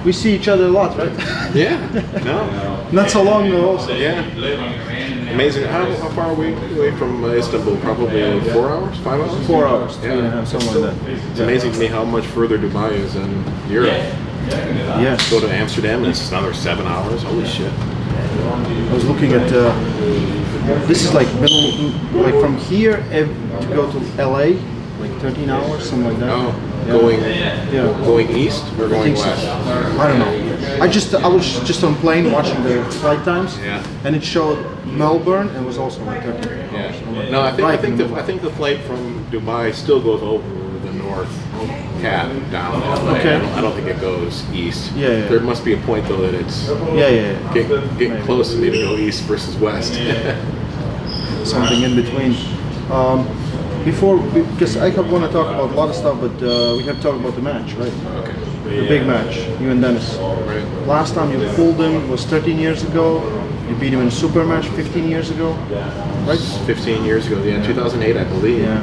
We see each other a lot, right? Yeah. No. Not so long ago also. Yeah. Amazing. How far are we away from Istanbul? Probably 4 hours, 5 hours? 4 hours, Yeah. 3.5, something like that. It's amazing to me how much further Dubai is than Europe. Yes. Go to Amsterdam and it's another 7 hours. Holy shit. I was looking at this is like from here to go to LA, like 13 hours, something like that. Oh, Yeah. going east or I going think so. west? I don't know. I was just on plane watching the flight times, Yeah. and it showed Melbourne and it was also like 13 hours. Yeah. No, I think the flight from Dubai still goes over the North Cap down LA. Okay. I don't think it goes east. Yeah. There must be a point though that it's getting close to me to go east versus west. Something in between. Because I want to talk about a lot of stuff, but we have to talk about the match, right? Okay. The big match, you and Denis. Right. Last time you pulled him was 13 years ago. You beat him in a super match 15 years ago, right? 15 years ago, yeah, 2008, I believe. Yeah.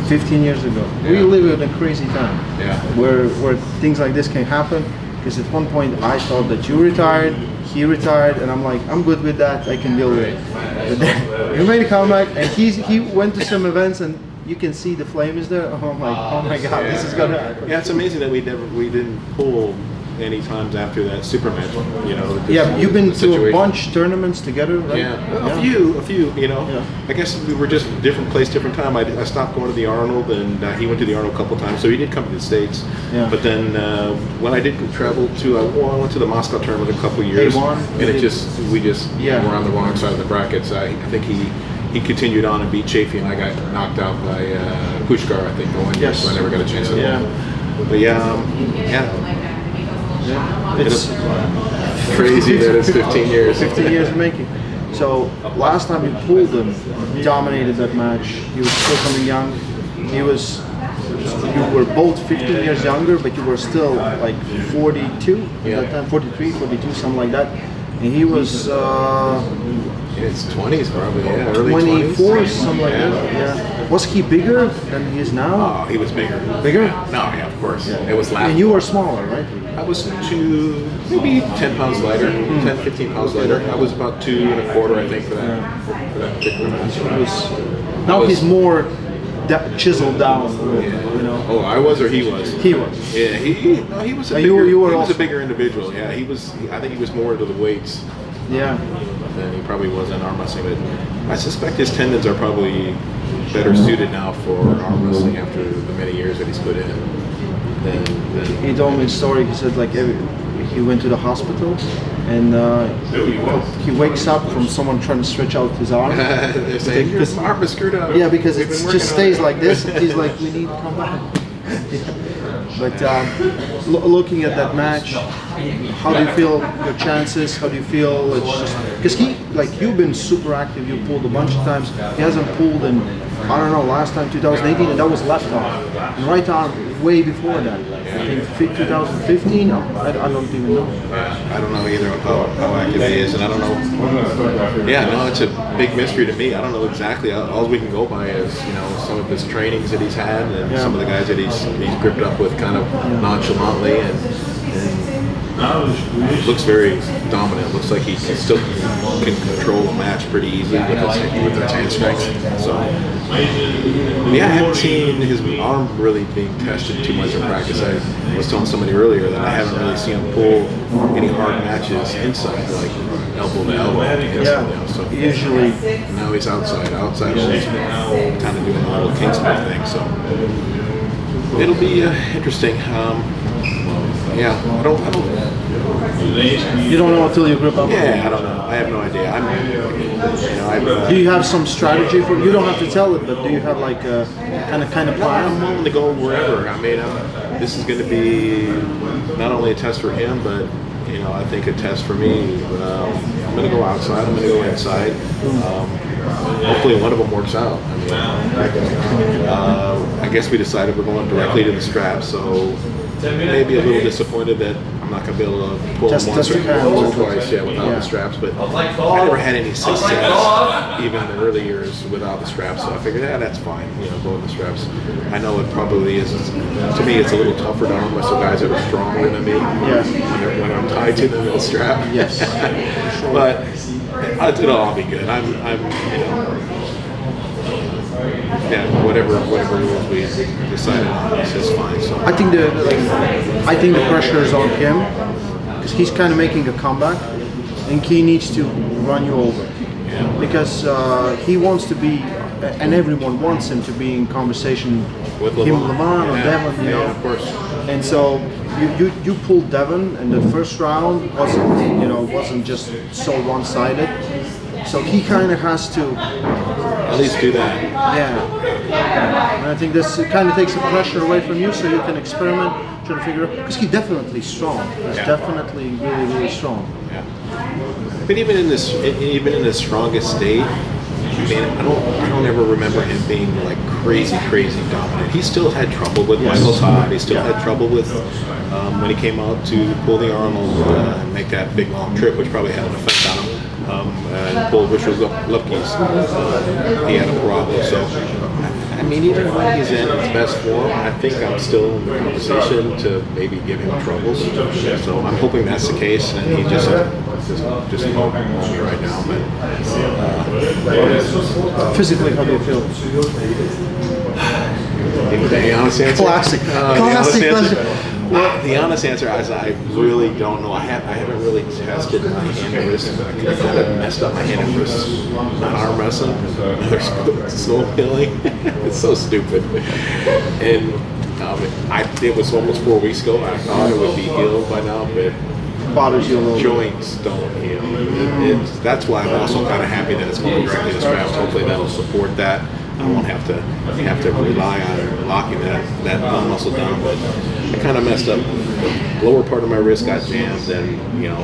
15 years ago. Yeah. We live in a crazy time. Yeah. Where things like this can happen. Because at one point I thought that you retired, he retired, and I'm like, I'm good with that. I can deal with it. But then you made a comeback, and he went to some events, and you can see the flame is there. Oh my God, this is gonna happen. Yeah, it's amazing that we didn't pull any times after that super match. You know. Yeah, you've been to a situation. bunch of tournaments together, right? Yeah, a few. You know, Yeah. I guess we were just different place, different time. I stopped going to the Arnold, and he went to the Arnold a couple times. So he did come to the States. Yeah. But then when I did travel to, I went to the Moscow tournament a couple years, and we just were on the wrong side of the brackets. I think he continued on and beat Chafee, and I got knocked out by Pushkar, I think, the one year, so I never got a chance to win. But it's crazy that it's 15 years. 15 years in making. So last time you pulled him, dominated that match. He was still coming young. You were both 15 years younger, but you were still like 42 at that time, 43, 42, something like that. And he was in his 20s probably, early 24, 20s. something like that. Yeah. Was he bigger than he is now? Oh, he was bigger. Bigger? No, yeah, of course. It was laughable. And you were smaller, right? I was maybe 10 pounds lighter, 10, 15 pounds lighter. I was about 2 1/4, I think, for that particular match. Now he's more chiseled down, you know. Oh, I was or he was? He was. Yeah, he was a bigger, he was a bigger individual. Yeah, I think he was more into the weights. Yeah. Than he probably was in arm wrestling. But I suspect his tendons are probably better suited now for arm wrestling after the many years that he's put in. He told me a story. He said he went to the hospital and he wakes up from someone trying to stretch out his arm. They're saying your arm is screwed up. Yeah, because it just stays like this. He's like, we need to come back. But looking at that match, how do you feel your chances? How do you feel it's just because you've been super active. You pulled a bunch of times. He hasn't pulled in, I don't know, last time 2018, and that was left arm. And right arm way before that. I think 2015. I don't even know. I don't know either how active he is, and I don't know. Yeah, no, it's a big mystery to me. I don't know exactly. All we can go by is some of his trainings that he's had, and some of the guys that he's gripped up with kind of nonchalantly, and looks very dominant. Looks like he still can control a match pretty easily with his hand strength. So yeah, I haven't seen his arm really being tested too much in practice. I was telling somebody earlier that I haven't really seen him pull any hard matches inside, like elbow to elbow. So usually now he's outside holds, kind of doing a little Kingsman thing. So it'll be interesting. Yeah, I don't. You don't know until you grip up. Yeah, I don't know. I have no idea. Do you have some strategy for? You don't have to tell it, but do you have like a kind of plan? I'm willing to go wherever. I mean, this is going to be not only a test for him, but I think a test for me. I'm going to go outside. I'm going to go inside. Hopefully, one of them works out. I mean, I guess we decided we're going directly to the strap, so. maybe a little disappointed that I'm not going to be able to pull Just him once or twice, without Yeah. the straps. But I never had any success, even in the early years, without the straps. So I figured, that's fine. Go with the straps. I know it probably is. To me, it's a little tougher to arm wrestle guys that are stronger than me. Yes. When I'm tied to them in a strap. Yes. But it'll all be good. Whatever rules we decided on is just fine. So I think the pressure is on him because he's kind of making a comeback, and he needs to run you over because he wants to be, and everyone wants him to be in conversation with him, Levon or Devon, of course. And so you pulled Devon, and the first round wasn't just so one-sided. So he kind of has to at least do that. Yeah. And I think this kind of takes the pressure away from you, so you can experiment, try to figure out. Because he's definitely strong. He's definitely really, really strong. Yeah. But even in his strongest state, I don't ever remember him being like crazy dominant. He still had trouble with Michael Todd. He still had trouble with when he came out to pull the Arnold and make that big long trip, which probably had an effect on him. And pull Richard Lupke's. He had a problem. So, even when he's in his best form, I think I'm still in the conversation to maybe give him troubles. So I'm hoping that's the case, and he just won't me right now. But physically, how do you feel? The honest answer. Classic. Well, the honest answer is I really don't know. I haven't really tested my hand and wrist. I kind of messed up my hand and wrist not arm wrestling. They're so healing. It's so stupid. And it was almost 4 weeks ago. I thought it would be healed by now, but bothers you a little. Joints don't heal. That's why I'm also kind of happy that it's going directly to the straps. Hopefully that'll support that. I won't have to rely on locking that thumb muscle down, but I kind of messed up. The lower part of my wrist got jammed, and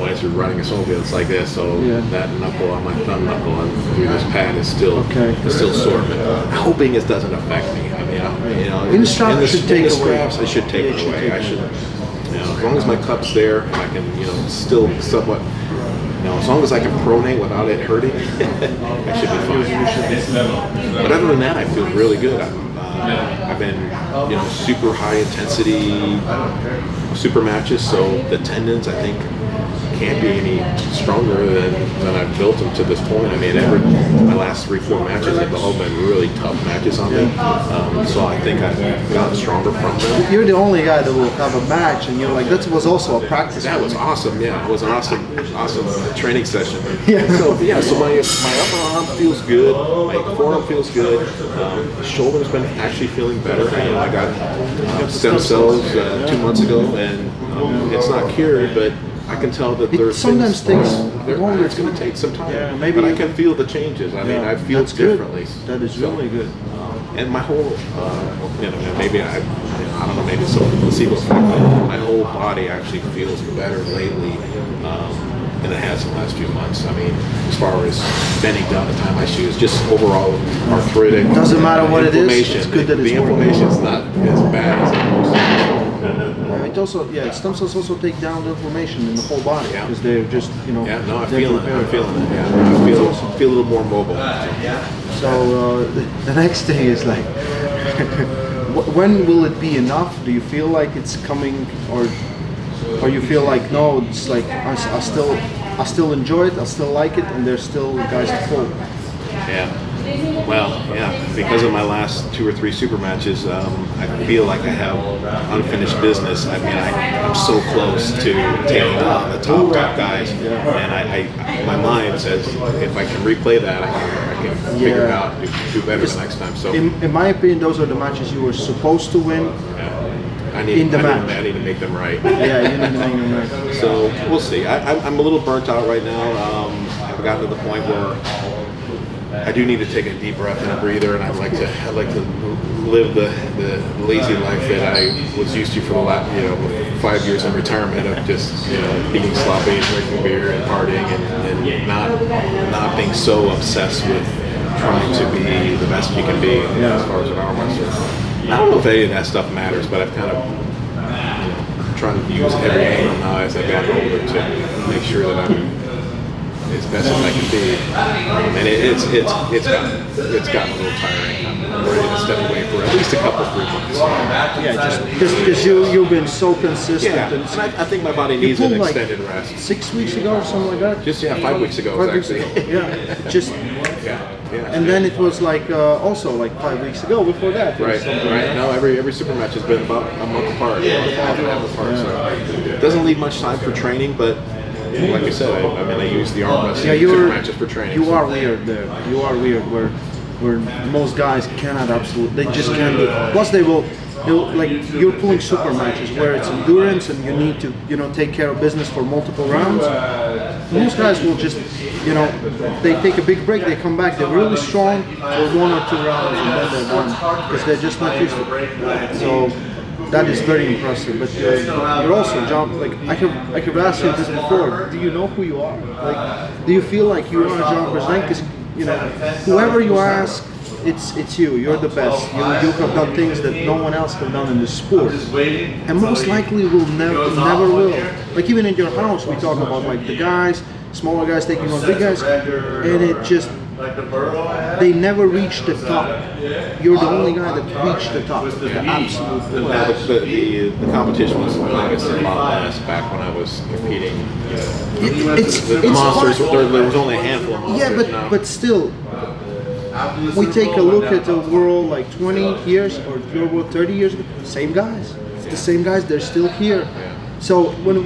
as you're running a snowmobile, it's like this. So that knuckle on my thumb knuckle on this pad is still sore. But I'm hoping it doesn't affect me. In the straps, I should take it away. I should. As long as my cup's there, and I can still somewhat. As long as I can pronate without it hurting, I should be fine. But other than that, I feel really good. I've been, super high intensity super matches, so the tendons, I think, can't be any stronger than I've built them to this point. My last 3-4 matches have all been really tough matches on me. So I think I've gotten stronger from them. You're the only guy that will have a match, and you're like, that was also a practice. That was awesome. Yeah, it was an awesome training session. Yeah. So my upper arm feels good. My forearm feels good. The shoulder's been actually feeling better. I got stem cells 2 months ago, and it's not cured, but I can tell that there's sometimes takes longer. It's going to take some time. Yeah, maybe. But I can feel the changes. I feel differently. That is really good. And my whole, maybe I don't know, maybe it's some placebo effect. My whole body actually feels better lately than it has in the last few months. As far as bending down to tie my shoes, just overall arthritic. Doesn't matter what it is. It's good that it's the inflammation's not as bad as it was. It also, stem cells also take down the inflammation in the whole body because they're just, Yeah, no, I'm feeling it. Yeah, I feel a little more mobile. So the next thing is like, when will it be enough? Do you feel like it's coming, or you feel like no? It's like I still enjoy it. I still like it, and there's still guys to pull. Yeah. Well, because of my last 2 or 3 super matches, I feel like I have unfinished business. I'm so close to taking on the top guys, and my mind says if I can replay that, I can figure it out, do better the next time. So, in my opinion, those are the matches you were supposed to win. I need to make them right. Yeah, you need to make them right. So we'll see. I'm a little burnt out right now. I've gotten to the point where I do need to take a deep breath and a breather, and I'd like to live the lazy life that I was used to for the last 5 years in retirement of just being sloppy and drinking beer and partying and not being so obsessed with trying to be the best you can be as far as an arm wrestler. I don't know if any of that stuff matters, but I've kind of trying to use every angle now as I've gotten older to make sure that I'm as best as I can be. And it's gotten a little tiring. I'm ready to step away for at least a couple, 3 months. Yeah, just because you've been so consistent. Yeah, and I think my body needs an extended rest. 6 weeks ago or something like that? Just 5 weeks ago, 5 weeks actually. ago. Yeah, just. Yeah. And then it was like also like 5 weeks ago before that. Right. No, every super match has been about a month apart, half and half apart. So it doesn't leave much time for training, but like I said, I use the arm wrestling super matches for training. You are weird there. You are weird where most guys cannot they just can't do it. Plus they'll like you're pulling super matches where it's endurance and you need to take care of business for multiple rounds. Most guys will just they take a big break, they come back, they're really strong for 1 or 2 rounds and then they're done because they're just not used to it. So that is very impressive. But you're also, John, like I could ask you this before. Do you know who you are? Like, do you feel like you are John Brzenk? Because whoever you ask, it's you. You're the best. You have done things that no one else has done in this sport, and most likely will never will. Like even in your house, we talk about like the guys, smaller guys taking on big guys, and it just. They never reach the top. You're the only guy that reached the top. The absolute. The competition was obviously a lot less back when I was competing. The monsters. There was only a handful of monsters. Yeah, but still, we take a look at the world like 20 years or your world 30 years ago. Same guys. It's the same guys. They're still here. So when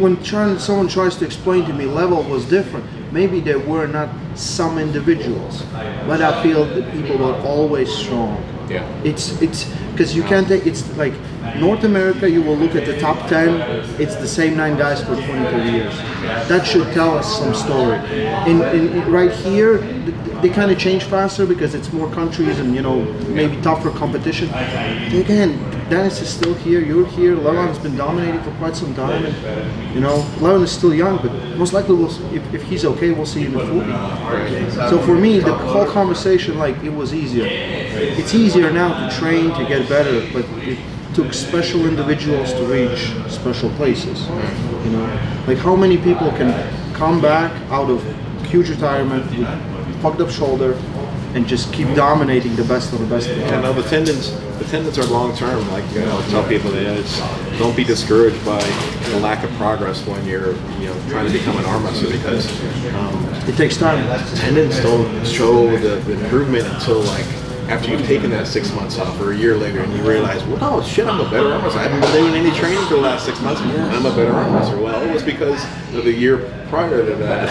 someone tries to explain to me level was different, maybe there were not some individuals, but I feel that people were always strong. Yeah. It's because you can't take, it's like North America, you will look at the top 10, it's the same 9 guys for 20, 30 years. That should tell us some story. In right here, they kind of change faster because it's more countries and maybe tougher competition. Again, Denis is still here, you're here, Levon's been dominating for quite some time, and Levon is still young, but most likely if he's okay, we'll see him in 40. So for me, the whole conversation, like, it was easier. It's easier now to train, to get better, but it took special individuals to reach special places. Like how many people can come back out of huge retirement with fucked up shoulder and just keep dominating the best of the best. And the tendons are long term. Like I'll tell people that don't be discouraged by the lack of progress when you're trying to become an arm wrestler because it takes time. Tendons don't show the improvement until like after you've taken that 6 months off or a year later and you realize, well, oh shit, I'm a better arm wrestler. I haven't been doing any training for the last 6 months. I'm a better arm wrestler. Well, it was because of the year prior to that.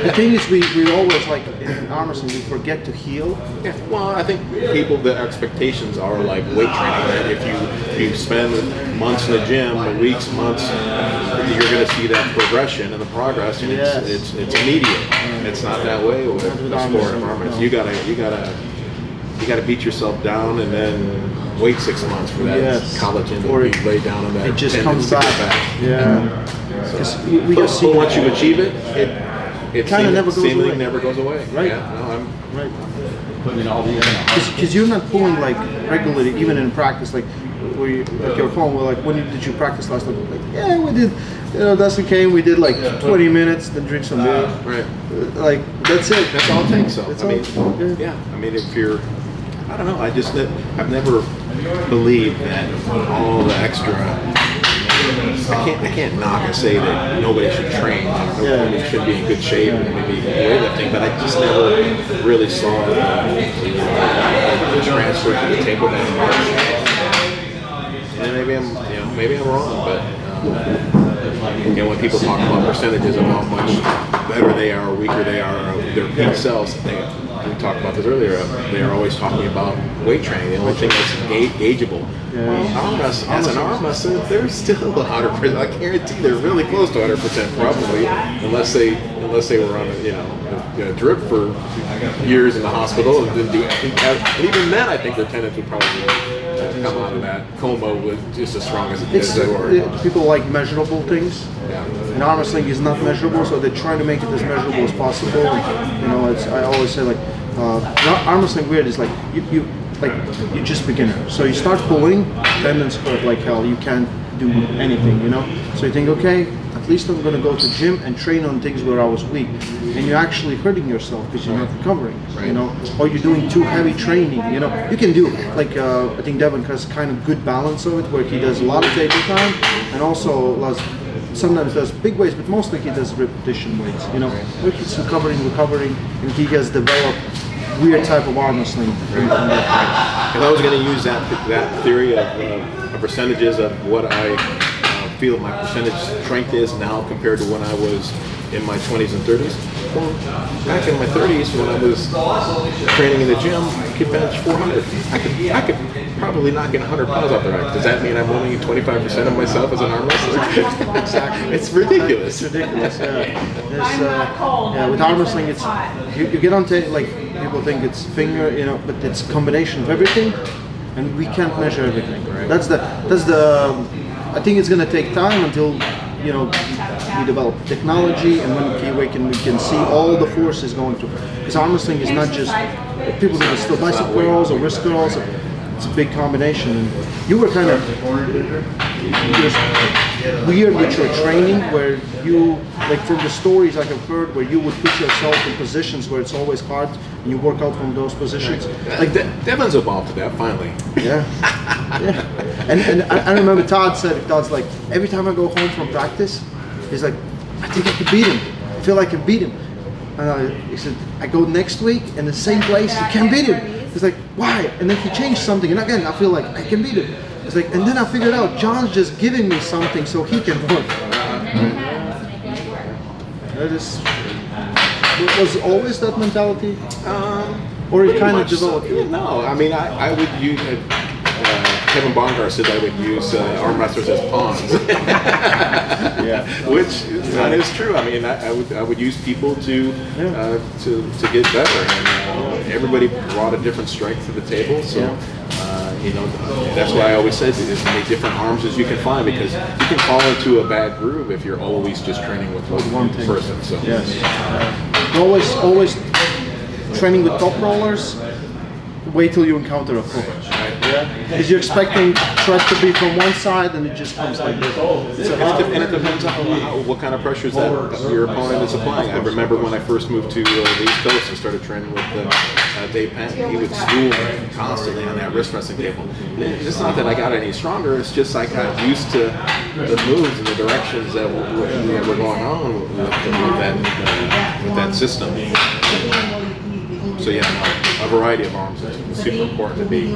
The thing is, we always, like in arm wrestling, we forget to heal. Yeah. Well, I think the expectations are like weight training. That if you spend months in the gym, weeks, months, you're going to see that progression and the progress, and it's immediate. It's not that way with the sport of arm wrestling. You gotta beat yourself down and then wait 6 months for that collagen to be laid down on that. It just comes back. Yeah. So once you achieve it, it kind of never goes away. Right. Yeah. No, right. Because you're not pulling like regularly, even in practice. Like your home, we're like, when did you practice last night? Like, yeah, we did. Dustin came. We did like 20 minutes, then drink some beer. Right. Like that's it. That's all it takes. So I mean, if you're, I don't know. I've never believed that all the extra. I can't knock and say that nobody should train. Nobody should be in good shape and maybe weightlifting, but I just never really saw the transfer to the table that much. And maybe I'm wrong, but when people talk about percentages of how much better they are or weaker they are of their peak cells, we talked about this earlier, they are always talking about weight training. The only thing that's gaugeable. Well, as an arm wrestler, they're still 100%. I guarantee they're really close to 100% probably, unless they were on a drip for years in the hospital and didn't do anything. And even then, I think their tendons would probably come out of that coma with just as strong as they were. People like measurable things. Yeah. And arm wrestling is not measurable, so they're trying to make it as measurable as possible. I always say like arm wrestling weird is like you're just beginner. So you start pulling, tendons hurt like hell. You can't do anything, you know. So you think, okay, at least I'm going to go to gym and train on things where I was weak, and you're actually hurting yourself because you're not recovering, you know, or you're doing too heavy training, you know. You can do like I think Devin has kind of good balance of it, where he does a lot of table time and also sometimes does big weights, but mostly he does repetition weights, you know, where he's recovering, and he has developed weird type of arm wrestling. If I was going to use that theory of percentages of what I feel my percentage strength is now compared to when I was in my 20s and 30s. Well, back in my 30s, when I was training in the gym, I could bench 400. I could probably knock in 100 pounds off the rack. Does that mean I'm only 25% of myself as an arm wrestler? Exactly. It's ridiculous. It's ridiculous. With arm wrestling, it's you get on like people think it's finger, you know, but it's a combination of everything, and we can't measure everything. Right? That's the. I think it's going to take time until, you know, we develop technology, and when we can see all the forces going through. Because arm wrestling is not just people think it's still bicep curls or wrist curls. It's a big combination. And you were kind of weird with your training, where you, like from the stories I have heard, where you would put yourself in positions where it's always hard, and you work out from those positions. Like Devin's evolved to that finally. Yeah. Yeah. And I remember Todd's like, every time I go home from practice, he's like, I think I can beat him. I feel like I can beat him. And he said, I go next week in the same place, you can't beat him. He's like, why? And then he changed something, and again, I feel like I can beat him. It's like, and then I figured out John's just giving me something so he can work. Was always that mentality? Or it kind of developed? No, I mean, I would use, Kevin Bongar said I would use arm wrestlers as pawns. Yeah. Which that is true. I mean, I would use people to get better, and everybody brought a different strength to the table. So you know, that's why I always said as many different arms as you can find, because you can fall into a bad groove if you're always just training with one person. So yes, always training with top rollers. Wait till you encounter a hook. Because you're expecting threat to be from one side, and it just comes like this. And it depends on what kind of pressures that your opponent is applying. I remember when I first moved to the East Coast and started training with Dave Penn, he would school me constantly on that wrist wrestling table. It's not that I got any stronger, it's just I got used to the moves and the directions that were going on with that system. So yeah, a variety of arms is super important to be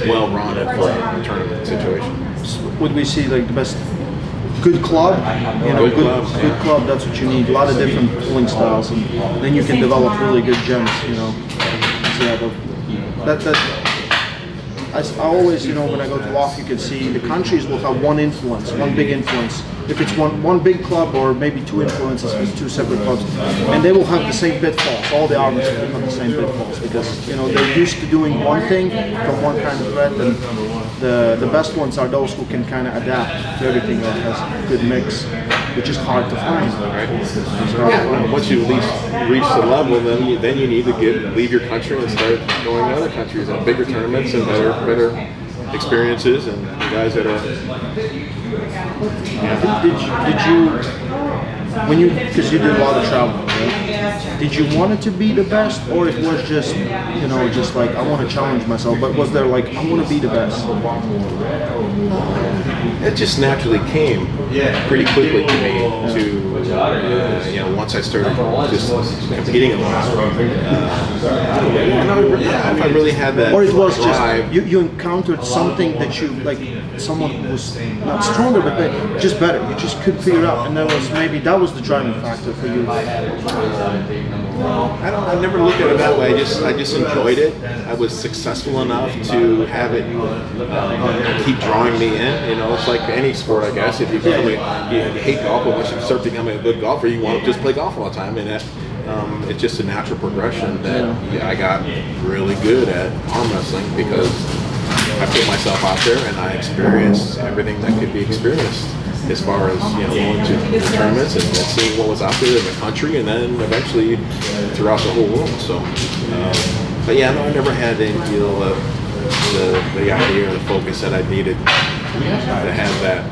well-rounded for a tournament situation. Would we see like the best good club? You know, good club. That's what you need. A lot of different pulling styles, and then you can develop really good gems. You know, so I always, you know, when I go to walk, you can see the countries will have one big influence. If it's one big club, or maybe two influences, two separate clubs, and they will have the same pitfalls. All the armies will have the same pitfalls, because, you know, they're used to doing one thing from one kind of threat, and the best ones are those who can kind of adapt to everything that has a good mix, which is hard to find. Right? Once you at least reach the level, then you need to leave your country and start going to other countries and bigger tournaments and better experiences, and the guys that are. Did you, because you did a lot of travel, right? Did you want it to be the best, or it was just, you know, just like I want to challenge myself? But was there like I want to be the best? It just naturally came pretty quickly to me. You know, once I started just competing a lot. I don't know if I really had that. Or it was drive. just you encountered something that you like, someone who was not stronger but just better. You just couldn't figure it out, and that was the driving factor for you. I never looked at it that way. I just enjoyed it. I was successful enough to have it keep drawing me in. You know, it's like any sport, I guess. If you hate golf, but once you start becoming a good golfer, you want to just play golf all the time, and it's just a natural progression that I got really good at arm wrestling, because I put myself out there and I experienced everything that could be experienced, as far as, you know, going to the tournaments and seeing what was out there in the country, and then eventually throughout the whole world. So, but yeah, no, I never had any deal of the idea or the focus that I needed to have that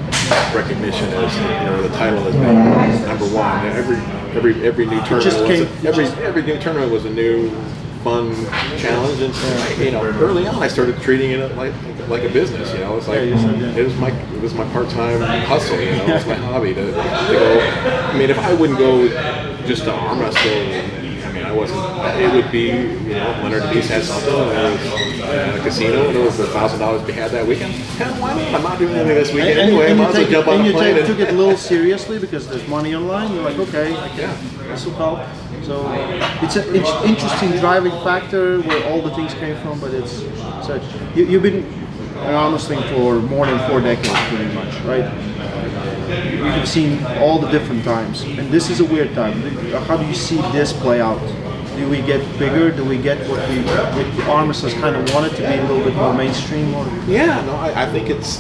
recognition as the title has been number one. Every new tournament every new tournament was a new fun challenge, and early on I started treating it like a business. It's like it was my part-time hustle. It was my hobby to go. I mean, if I wouldn't go just to arm wrestle, I wasn't. It would be, Leonard Denise had something at a casino, and there was $1,000 to be had that weekend. Hell, why not? I'm not doing anything this weekend anyway. I might as well jump on a plane. You took it a little seriously because there's money online. You're like, okay, this will help. So it's an interesting driving factor where all the things came from, but it's such. You've been armwrestling for more than 4 decades, pretty much, right? You've seen all the different times, and this is a weird time. How do you see this play out? Do we get bigger? Do we get what arm wrestlers kind of wanted to be a little bit more mainstream? I think it's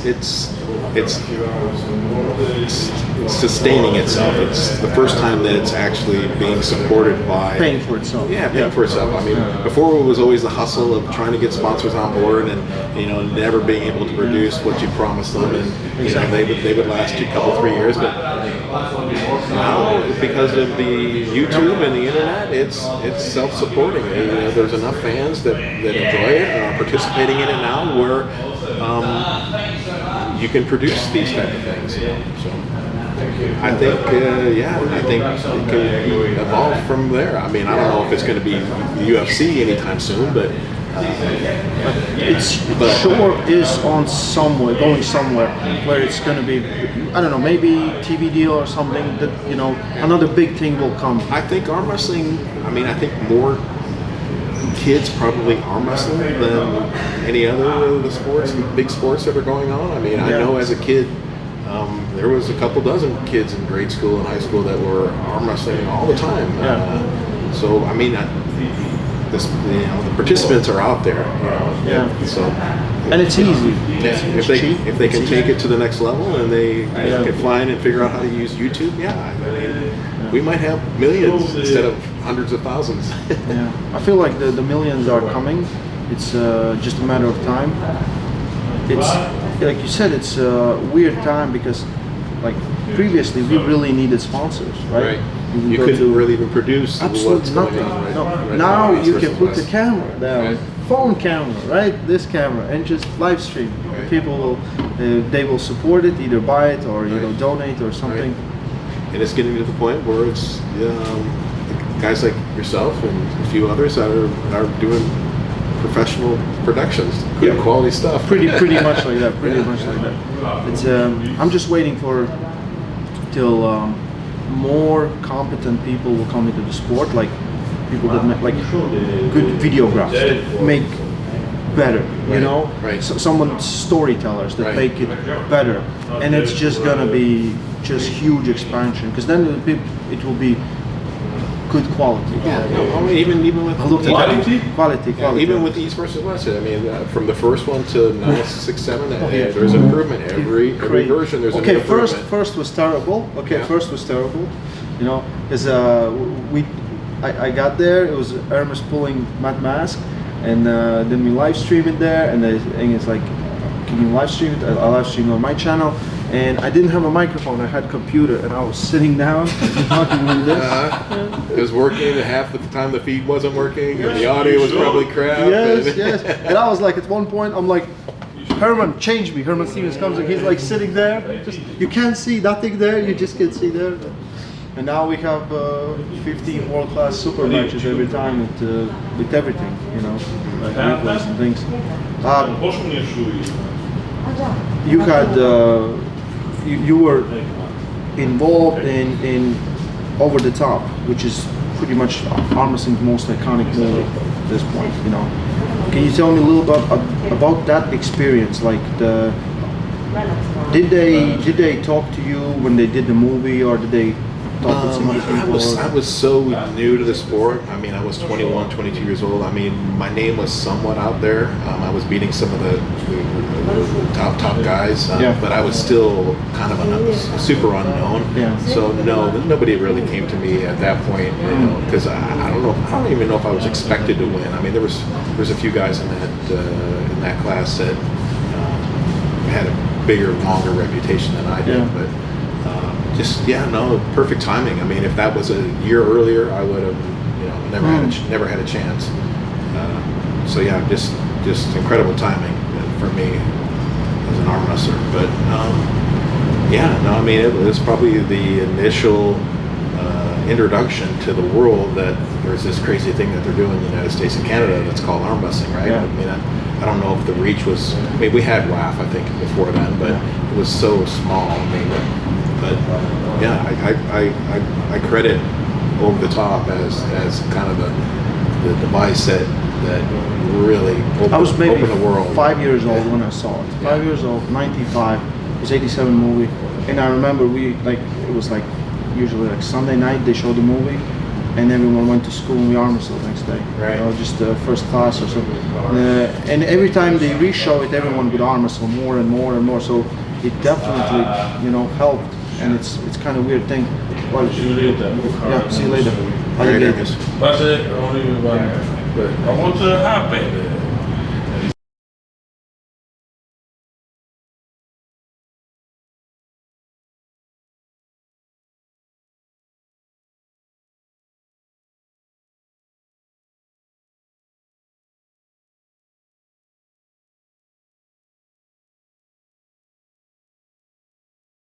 sustaining itself. It's the first time that it's actually being supported by paying for itself. Yeah, paying for itself. I mean, before it was always the hustle of trying to get sponsors on board and never being able to produce what you promised them, and they would last you a couple 3 years. But now, because of the YouTube and the internet, it's self-supporting. There's enough fans that enjoy it and are participating in it now where you can produce these type of things. So I think it can evolve from there. I mean, I don't know if it's going to be UFC anytime soon, but sure is on going somewhere where it's going to be, I don't know, maybe TV deal or something that another big thing will come. I think arm wrestling. I mean, I think more kids probably arm wrestling than any other of the sports, the big sports that are going on. I mean, I know as a kid, there was a couple dozen kids in grade school and high school that were arm wrestling all the time. So I mean, the participants are out there. So and it's easy. If they can take it to the next level and they can find and figure out how to use YouTube, we might have millions instead of hundreds of thousands. I feel like the millions are coming. It's just a matter of time. It's like you said, it's a weird time because, like previously, we really needed sponsors, right? You couldn't really even produce absolutely nothing. Now you can put the camera down, phone camera, right? This camera, and just live stream. People will, they will support it, either buy it or donate or something. And it's getting to the point where it's guys like yourself and a few others that are doing professional productions, good quality stuff. Pretty much like that. It's I'm just waiting till more competent people will come into the sport, like people that make like good videographs that make better, someone storytellers that make it better, and it's just gonna be just huge expansion because then it will be good quality. Even with quality. Even with East versus West, I mean, from the first one to 9, 6, 7, there's improvement. Every version there's an improvement. First was terrible. First was terrible. Because I got there. It was Hermes pulling Matt Mask, and then we live stream it there, and it's like, can you live stream it? I live stream on my channel. And I didn't have a microphone, I had a computer, and I was sitting down talking with this. It was working, half the time the feed wasn't working, and the audio was probably crap. Yes. And I was like, at one point, I'm like, Herman, change me. Herman Stevens comes and he's like sitting there. You can't see nothing there, you just can see there. And now we have 15 world-class super matches every time with everything, like replays and things. You had... You were involved in Over the Top, which is pretty much arm wrestling's most iconic move at this point. Can you tell me a little about that experience? Like, did they talk to you when they did the movie, or did they talk with some other people? I was so new to the sport. I mean, I was 21, 22 years old. I mean, my name was somewhat out there. I was beating some of the top guys, but I was still kind of super unknown. So nobody really came to me at that point, because I don't even know if I was expected to win. I mean, there's a few guys in that class that had a bigger, longer reputation than I did. Yeah. But perfect timing. I mean, if that was a year earlier, I would have, never had a chance. So yeah, just incredible timing for me as an arm wrestler. But I mean, it was probably the initial introduction to the world that there's this crazy thing that they're doing in the United States and Canada that's called arm wrestling, right? Yeah. I mean, I don't know if the reach was. I mean, we had WAF, I think, before then, but it was so small. I mean, but yeah, I credit Over the Top as kind of the device that really opened the world. 5 years old when I saw it. 5 years old, 95. It was 87 movie, and I remember it was like usually like Sunday night they showed the movie, and everyone went to school and we arm wrestled the next day. Right. Just first class or something. And every time they re-show it, everyone would arm wrestle more and more and more. So it definitely helped, and it's kind of weird thing. Well, see you later. Right, Alligator. That's it. I don't even. I want to happen.